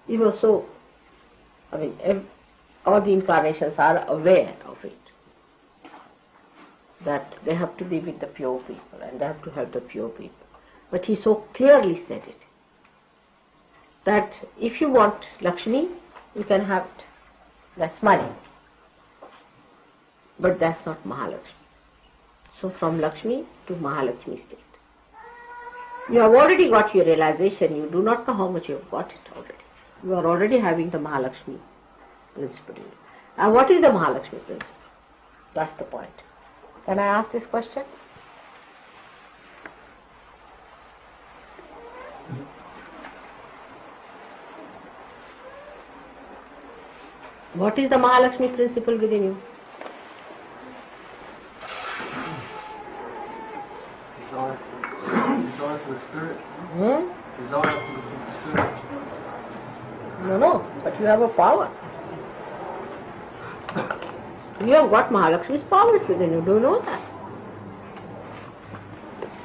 He was so, all the incarnations are aware of it, that they have to be with the pure people and they have to help the pure people. But he so clearly said it, that if you want Lakshmi, you can have it. That's money. But that's not Mahalakshmi. So from Lakshmi to Mahalakshmi state. You have already got your realization, you do not know how much you have got it already. You are already having the Mahalakshmi principle. And what is the Mahalakshmi principle? That's the point. Can I ask this question? What is the Mahalakshmi principle within you? Desire for the spirit. Desire for the spirit. No, but you have a power. You have got Mahalakshmi's powers within you. Do you know that?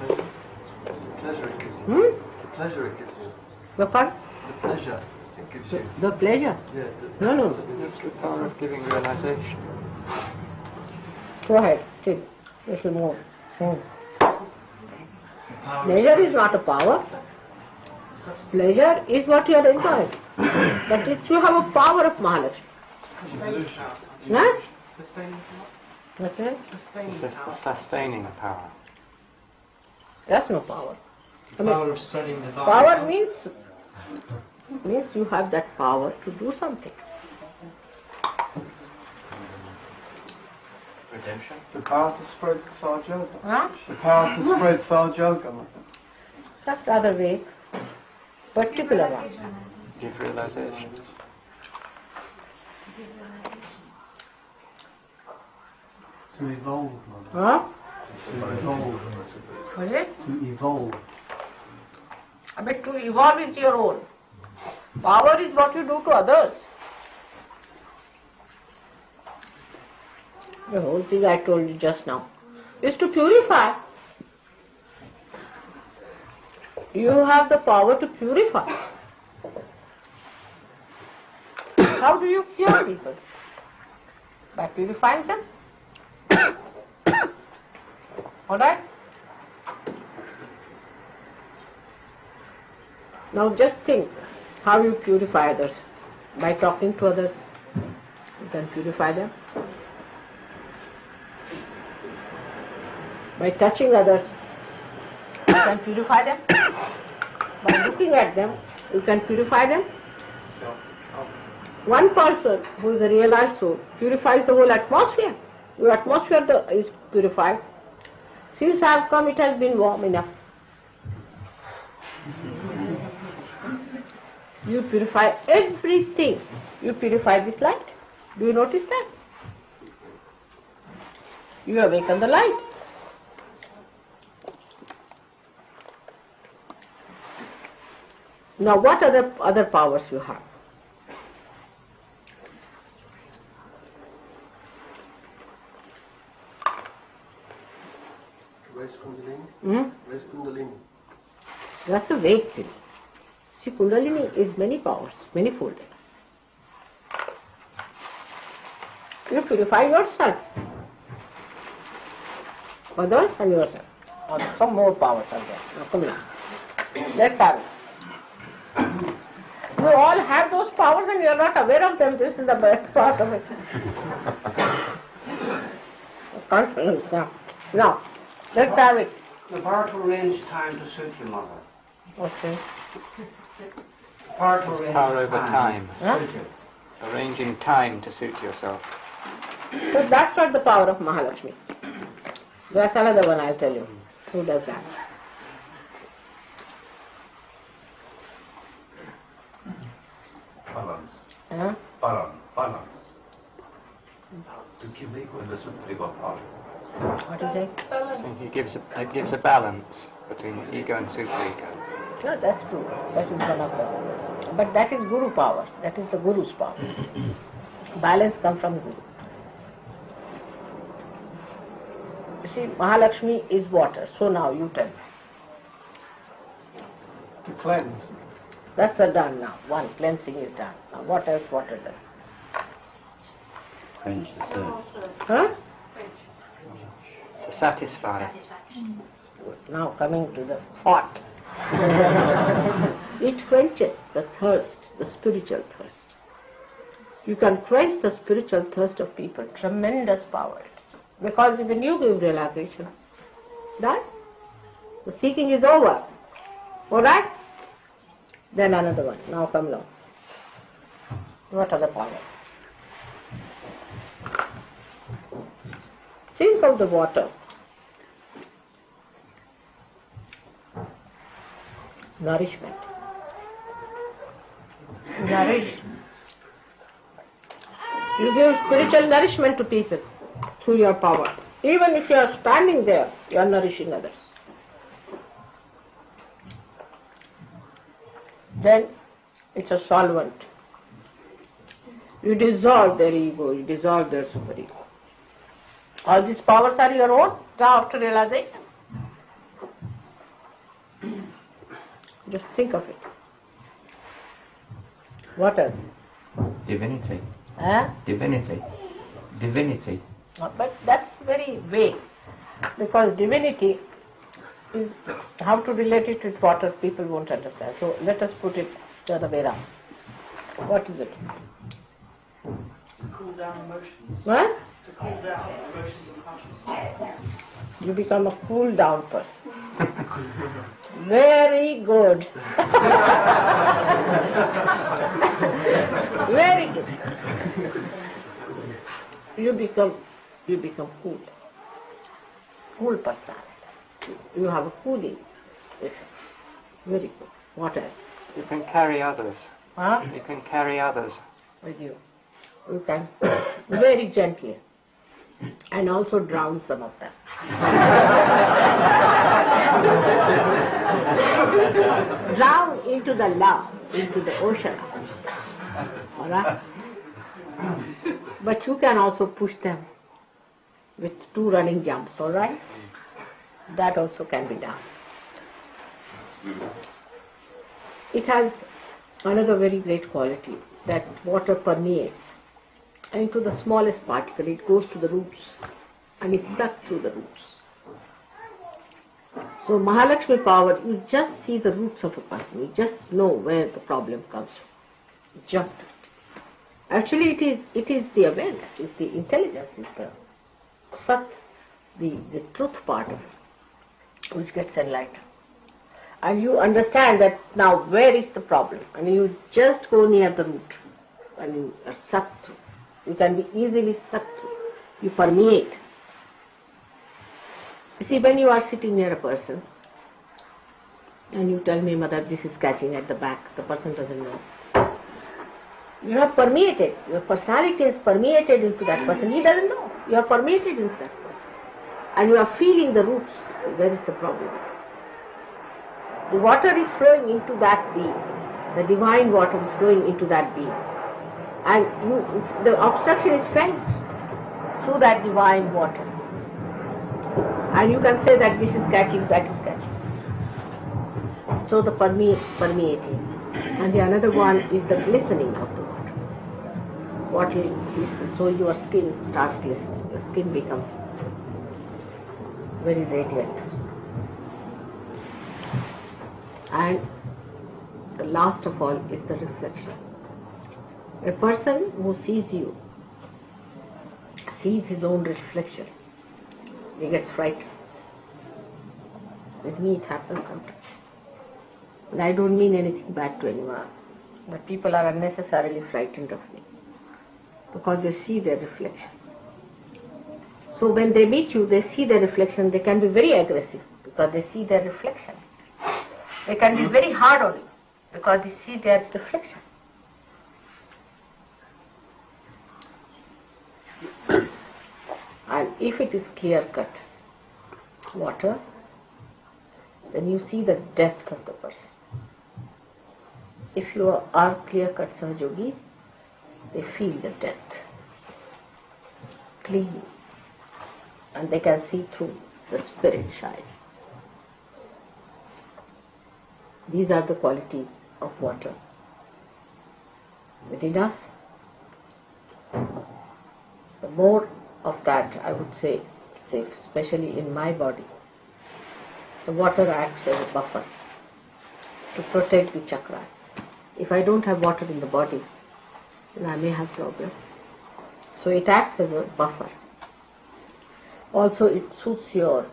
The pleasure it gives you. The pleasure it gives you. The fun? The pleasure it gives you. The pleasure? Yeah. No. It's the power of giving realization. Go ahead, still. Little more. Pleasure is not a power. Pleasure is what you are enjoying. But if you have a power of Mahalakshmi. Huh? What's that? It's just the sustaining power. That's no power. The power of studying the Bible. Power means you have that power to do something. Redemption. The power to spread Saj Yoga. Huh? The power to spread Saj Yoga. That's rather vague. Particular one. Give realization. To evolve, Mother. Huh? To evolve. What is it? To evolve. But to evolve is your own. Power is what you do to others. The whole thing I told you just now is to purify. You have the power to purify. How do you cure people? By purifying them. Alright? Now just think how you purify others. By talking to others, you can purify them. By touching others, you can purify them. By looking at them, you can purify them. One person who is a realized soul purifies the whole atmosphere. Your atmosphere is purified. Since I have come, it has been warm enough. You purify everything. You purify this light. Do you notice that? You awaken the light. Now what other powers you have? Raise Kundalini. Raise Kundalini. That's a vague thing. See, Kundalini is many powers, many-folded. You purify yourself, others and yourself. Or some more powers are there. Now come here. Let's have it. You all have those powers and you are not aware of them. This is the best part of it. Confidence. Now, let's have it. The power to arrange time to suit your mother. Okay. The power to arrange Power over time. Huh? Arranging time to suit yourself. So that's not the power of Mahalakshmi. That's another one I'll tell you. Who does that? Balance. Huh? Balance. To keep the equilibrium with ego power. What is it? So it gives a balance between ego and super-ego. No, that's true. That is one of them. But that is Guru power. That is the Guru's power. Balance comes from Guru. You see, Mahalakshmi is water. So now you tell me. To cleanse. That's done now. One cleansing is done. Now what else water does? Quench the thirst. Huh? To satisfy. Now coming to the hot. It quenches the thirst, the spiritual thirst. You can quench the spiritual thirst of people. Tremendous power. Because when you give realization, that the seeking is over. Alright? Then another one. Now come along. What other power? Think of the water. Nourishment. Nourish. You give spiritual nourishment to people through your power. Even if you are standing there, you are nourishing others. Then it's a solvent. You dissolve their ego, you dissolve their superego. All these powers are your own after realization. Just think of it. What else? Divinity. Huh? Divinity. Divinity. But that's very vague. Because divinity is how to relate it with water, people won't understand. So let us put it the other way around. What is it? To cool down emotions. What? To cool down emotions and passions. You become a cool down person. Very good. Very good. You become cool. Cool personality. You have a cooling effect. Very good. What else? You can carry others. Huh? You can carry others. With you. You can very gently. And also drown some of them. Drown into the love, into the ocean. Alright? But you can also push them with 2 running jumps, alright? That also can be done. It has another very great quality, that water permeates into the smallest particle. It goes to the roots and it sucks through the roots. So Mahalakshmi power, you just see the roots of a person. You just know where the problem comes from. Jump to it. Actually it is the awareness, it's the intelligence, it's the sat, the truth part of it, which gets enlightened. And you understand that now where is the problem, and you just go near the root and you are sucked through. You can be easily sucked through. You permeate. You see, when you are sitting near a person and you tell me, Mother, this is catching at the back, the person doesn't know. You have permeated. Your personality is permeated into that person. He doesn't know. You are permeated into that person. And you are feeling the roots. So where is the problem? The water is flowing into that being. The divine water is flowing into that being. And the obstruction is felt through that divine water. And you can say that this is catching, that is catching. So the permeating. And the another one is the glistening of the water. What will glisten? So your skin starts glistening. Your skin becomes very radiant. And the last of all is the reflection. A person who sees you, sees his own reflection, he gets frightened. With me it happens sometimes. And I don't mean anything bad to anyone, but people are unnecessarily frightened of me because they see their reflection. So when they meet you, they see their reflection, they can be very aggressive because they see their reflection. They can be very hard on you because they see their reflection. And if it is clear-cut water, then you see the depth of the person. If you are clear-cut Sahajogis, they feel the depth, clean, and they can see through the spirit shine. These are the qualities of water within us, the more of that, I would say, especially in my body, the water acts as a buffer to protect the chakras. If I don't have water in the body, then I may have problems. So it acts as a buffer. Also, it suits your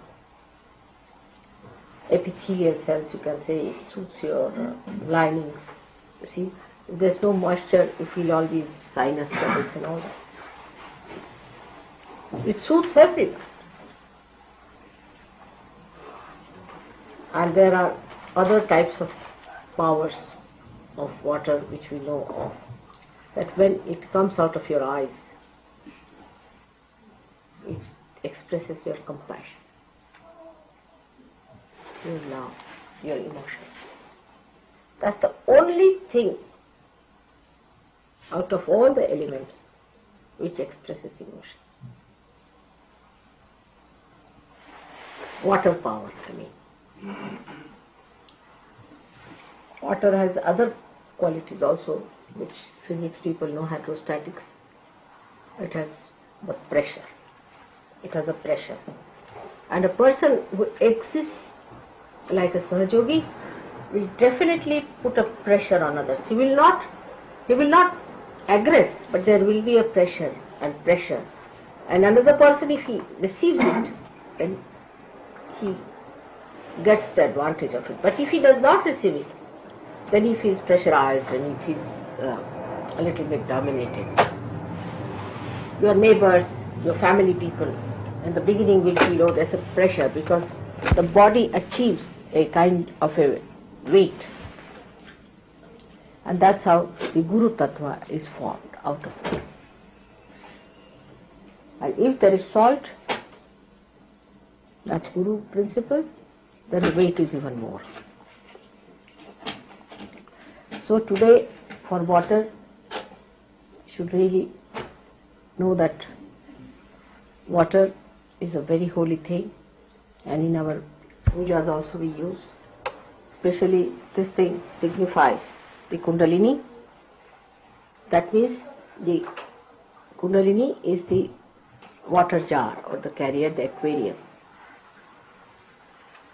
epithelial cells, you can say, it suits your linings. You see, if there's no moisture, you feel all these sinus troubles and all that. It suits everyone. And there are other types of powers of water which we know of, that when it comes out of your eyes, it expresses your compassion, your love, your emotion. That's the only thing out of all the elements which expresses emotion. Water power, I mean. Water has other qualities also, which physics people know, hydrostatics. It has the pressure. It has a pressure. And a person who exists like a Sahajogi will definitely put a pressure on others. He will not aggress, but there will be a pressure and pressure. And another person, if he receives it, then he gets the advantage of it. But if he does not receive it, then he feels pressurized and he feels a little bit dominated. Your neighbors, your family people, in the beginning will feel, oh, there's a pressure, because the body achieves a kind of a weight. And that's how the Guru Tattva is formed out of it. And if there is salt, that's Guru principle, then the weight is even more. So today, for water, you should really know that water is a very holy thing, and in our pujas also we use. Especially this thing signifies the Kundalini. That means the Kundalini is the water jar or the carrier, the Aquarius.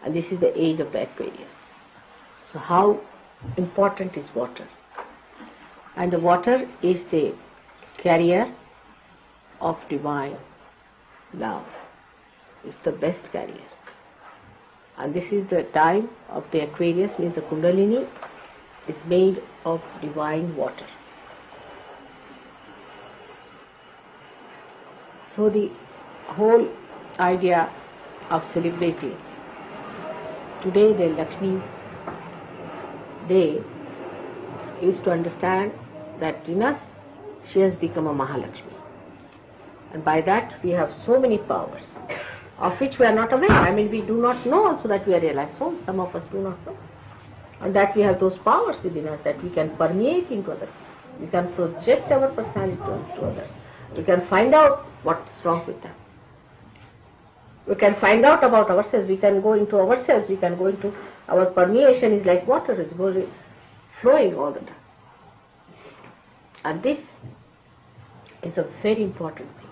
And this is the age of the Aquarius. So how important is water? And the water is the carrier of divine love. It's the best carrier. And this is the time of the Aquarius, means the Kundalini is made of divine water. So the whole idea of celebrating today the Lakshmi's day is to understand that in us she has become a Mahalakshmi. And by that we have so many powers of which we are not aware. I mean, we do not know also that we are realized. So some of us do not know. And that we have those powers within us that we can permeate into others. We can project our personality to others. We can find out what's wrong with them. We can find out about ourselves. We can go into ourselves. We can go into our permeation is like water, is going flowing all the time. And this is a very important thing,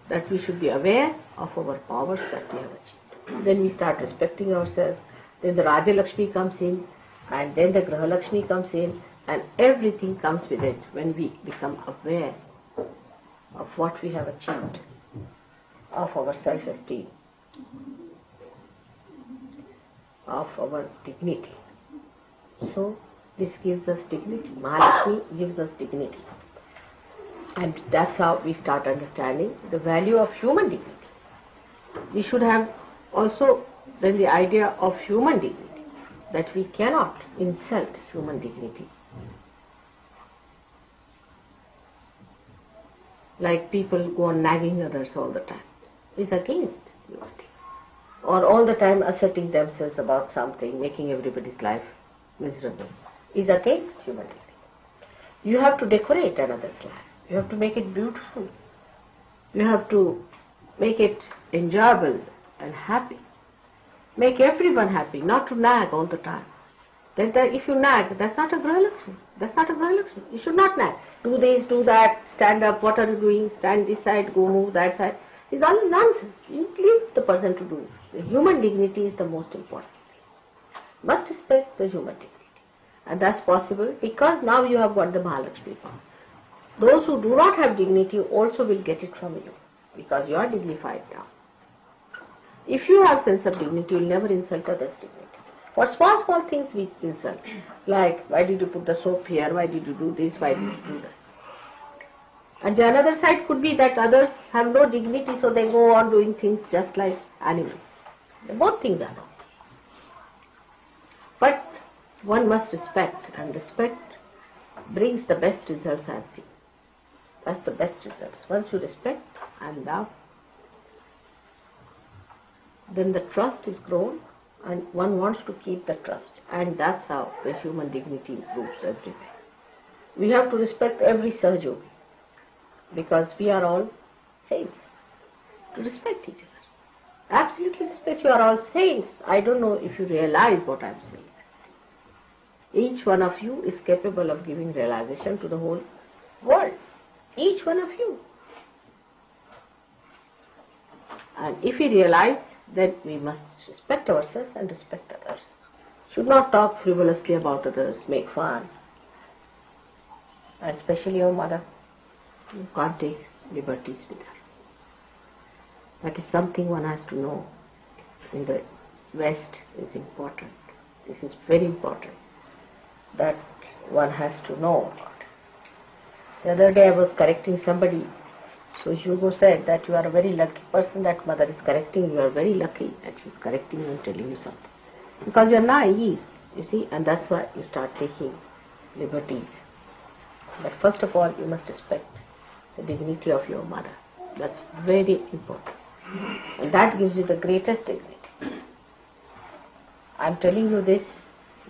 that we should be aware of our powers that we have achieved. Then we start respecting ourselves. Then the Raja Lakshmi comes in, and then the Graha Lakshmi comes in, and everything comes with it when we become aware of what we have achieved, of our self-esteem, of our dignity. So this gives us dignity. Mahalakshmi gives us dignity. And that's how we start understanding the value of human dignity. We should have also then the idea of human dignity, that we cannot insult human dignity. Like people go on nagging others all the time. It's against human dignity. Or all the time asserting themselves about something, making everybody's life miserable, is against human dignity. You have to decorate another's life. You have to make it beautiful. You have to make it enjoyable and happy. Make everyone happy, not to nag all the time. Then if you nag, that's not a Graha Lakshmi. That's not a Graha Lakshmi. You should not nag. Do this, do that, stand up, what are you doing? Stand this side, go move that side. It's all nonsense. You leave the person to do. The human dignity is the most important thing. Must respect the human dignity. And that's possible because now you have got the Mahalakshmi power. Those who do not have dignity also will get it from you because you are dignified now. If you have sense of dignity, you will never insult others' dignity. For small, small things we insult, like why did you put the soap here, why did you do this, why did you do that. And the another side could be that others have no dignity, so they go on doing things just like animals. Both things are wrong. But one must respect, and respect brings the best results I have seen. That's the best results. Once you respect and love, then the trust is grown and one wants to keep the trust. And that's how the human dignity improves everywhere. We have to respect every Sahajogi because we are all saints. To respect each other. Absolutely respect. You are all saints. I don't know if you realize what I am saying. Each one of you is capable of giving realization to the whole world. Each one of you. And if we realize that we must respect ourselves and respect others. Should not talk frivolously about others, make fun. And especially your mother. You can't take liberties with her. That is something one has to know. In the West is important. This is very important. That one has to know about. The other day I was correcting somebody. So Hugo said that you are a very lucky person that mother is correcting you. You are very lucky that she is correcting you and telling you something. Because you are naive, you see, and that's why you start taking liberties. But first of all, you must respect the dignity of your mother. That's very important. And that gives you the greatest dignity. I am telling you this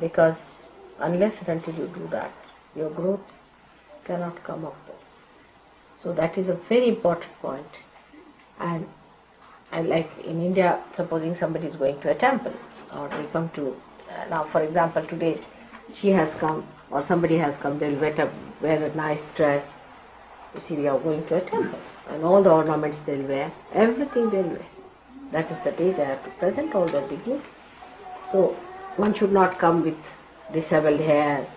because unless and until you do that, your growth cannot come up there. So that is a very important point. And like in India, supposing somebody is going to a temple, or they come to, now for example today, she has come, or somebody has come, they'll wear a nice dress. You see, we are going to a temple, and all the ornaments they'll wear, everything they'll wear. That is the day they have to present all their dignity. So one should not come with disheveled hair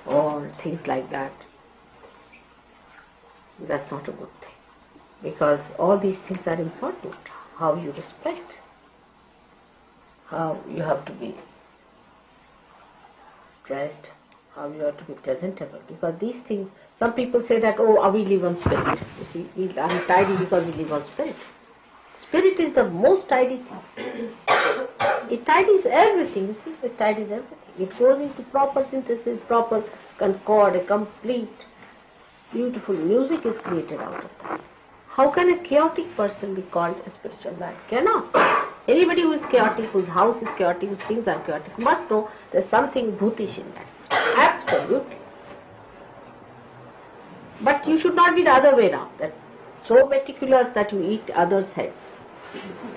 or things like that. That's not a good thing. Because all these things are important. How you respect, how you have to be dressed, how you have to be presentable. Because these things, some people say that, oh, we live on spirit. You see, we are tidy because we live on spirit. Spirit is the most tidy thing. It tidies everything, you see, it tidies everything. It goes into proper synthesis, proper concord, a complete, beautiful music is created out of that. How can a chaotic person be called a spiritual man? Cannot. Anybody who is chaotic, whose house is chaotic, whose things are chaotic, must know there's something bhutish in that person. Absolutely. But you should not be the other way around, that so meticulous that you eat others' heads.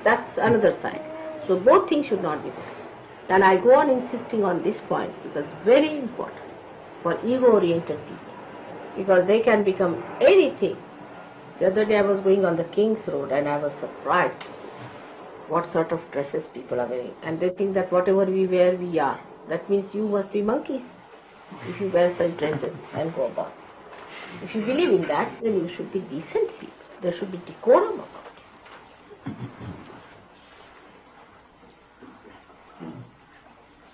That's another side. So both things should not be there. And I go on insisting on this point because it's very important for ego-oriented people. Because they can become anything. The other day I was going on the King's Road and I was surprised to see what sort of dresses people are wearing. And they think that whatever we wear, we are. That means you must be monkeys if you wear such dresses and go about. If you believe in that, then you should be decent people. There should be decorum about it.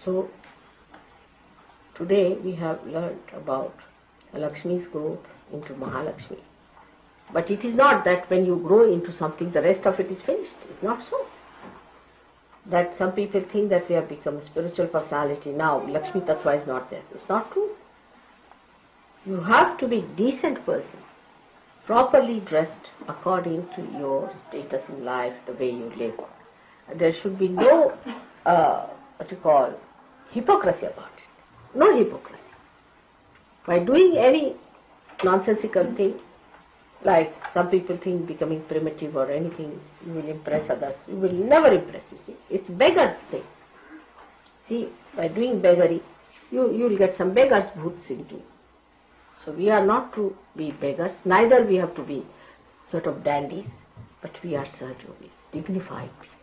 So, today we have learned about Lakshmi's growth into Mahalakshmi. But it is not that when you grow into something, the rest of it is finished. It's not so. That some people think that we have become a spiritual personality now, Lakshmi Tattva is not there. It's not true. You have to be decent person, properly dressed according to your status in life, the way you live. There should be no, hypocrisy about it. No hypocrisy. By doing any nonsensical thing, like some people think becoming primitive or anything, you will impress others. You will never impress, you see. It's beggar's thing. See, by doing beggary, You'll get some beggars bhoots into you. So we are not to be beggars, neither we have to be sort of dandies, but we are Sahajogis, dignified people.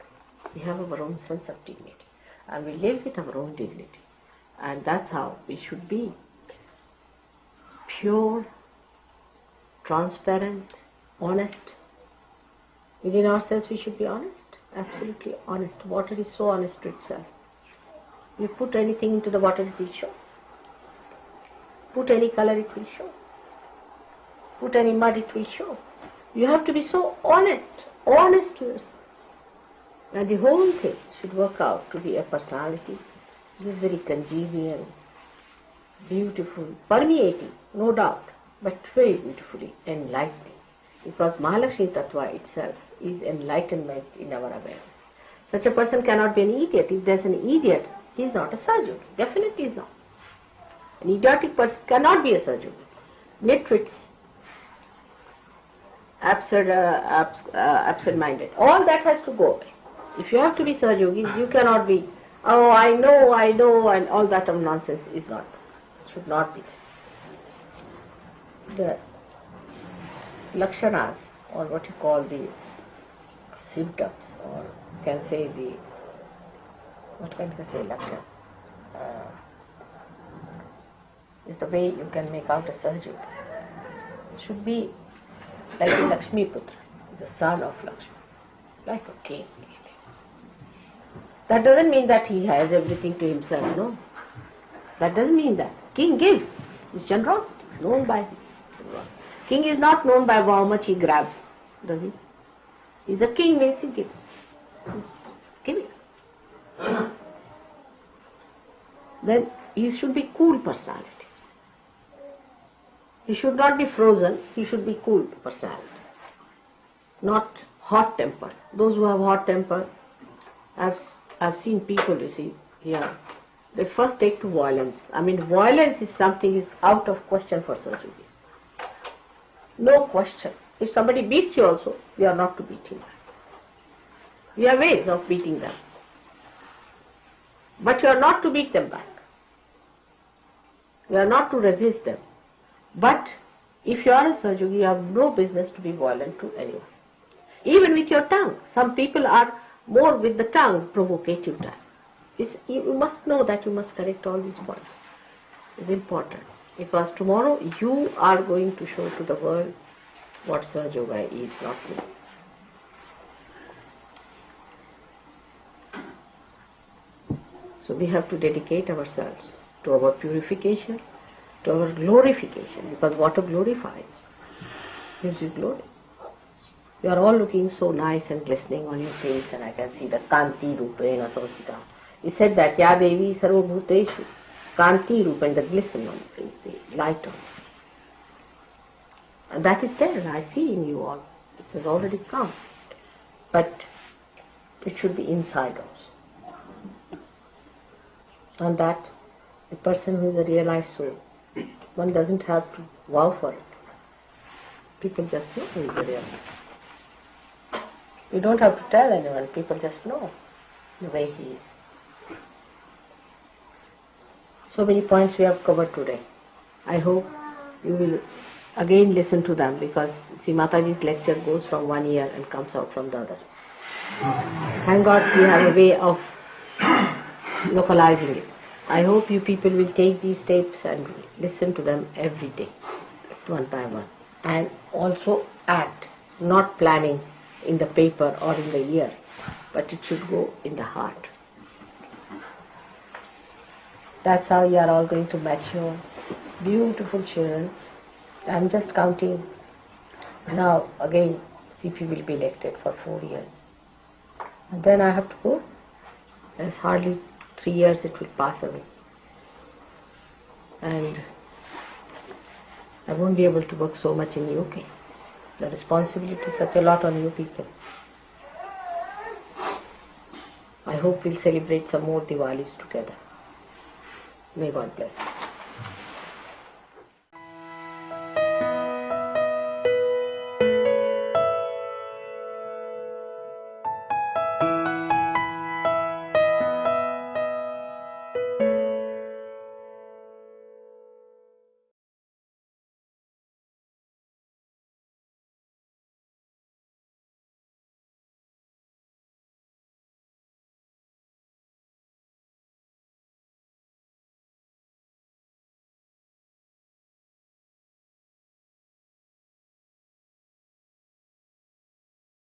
We have our own sense of dignity, and we live with our own dignity. And that's how we should be. Pure, transparent, honest. Within ourselves we should be honest, absolutely honest. Water is so honest to itself. You put anything into the water, it will show. Put any color, it will show. Put any mud, it will show. You have to be so honest to yourself. And the whole thing should work out to be a personality which is very congenial, beautiful, permeating, no doubt, but very beautifully enlightening. Because Mahalakshmi Tattva itself is enlightenment in our awareness. Such a person cannot be an idiot. If there's an idiot, he is not a Sahajogi. Definitely is not. An idiotic person cannot be a Sahajogi. Nitwits, absent-minded, all that has to go away. If you have to be Sahajogis, you cannot be, oh, I know, and all that of nonsense is not, should not be. The lakshanas, or what you call the symptoms, or you can say the, what can I say, lakshana, is the way you can make out a Sahajogi. It should be like the Lakshmi Putra, the son of Lakshmi, like a king. That doesn't mean that he has everything to himself, no. That doesn't mean that. King gives. His generosity is known by him. King is not known by how much he grabs, does he? He's a king means he gives. He's giving. Then he should be cool personality. He should not be frozen, he should be cool personality. Not hot temper. Those who have hot temper, I've seen people, you see, here, they first take to violence. I mean, violence is something is out of question for Sahajogis. No question. If somebody beats you also, you are not to beat him. We have ways of beating them. But you are not to beat them back. You are not to resist them. But if you are a Sahajogi, you have no business to be violent to anyone. Even with your tongue. Some people are more with the tongue, provocative tongue. You must know that you must correct all these points. It's important. Because tomorrow you are going to show to the world what Sahajoga is, not me. So we have to dedicate ourselves to our purification, to our glorification, because water glorifies, gives you glory. You are all looking so nice and glistening on your face, and I can see the Kanti Rupena Samsita. He said that, Ya Devi Sarva Bhuteshu, Kanti Rupena, the glisten on the face, the light on. And that is there, I see in you all. It has already come. But it should be inside also. And that the person who is a realized soul, one doesn't have to vow for it. People just know who is a realized. You don't have to tell anyone, people just know the way he is. So many points we have covered today. I hope you will again listen to them, because see, Mataji's lecture goes from one ear and comes out from the other. Thank God we have a way of localizing it. I hope you people will take these tapes and listen to them every day, one by one. And also act, not planning in the paper or in the ear, but it should go in the heart. That's how you are all going to mature. Beautiful children. I'm just counting. Now again CP will be elected for 4 years. And then I have to go. There's hardly 3 years it will pass away. And I won't be able to work so much in UK. The responsibility is such a lot on you people. I hope we'll celebrate some more Diwalis together. May God bless.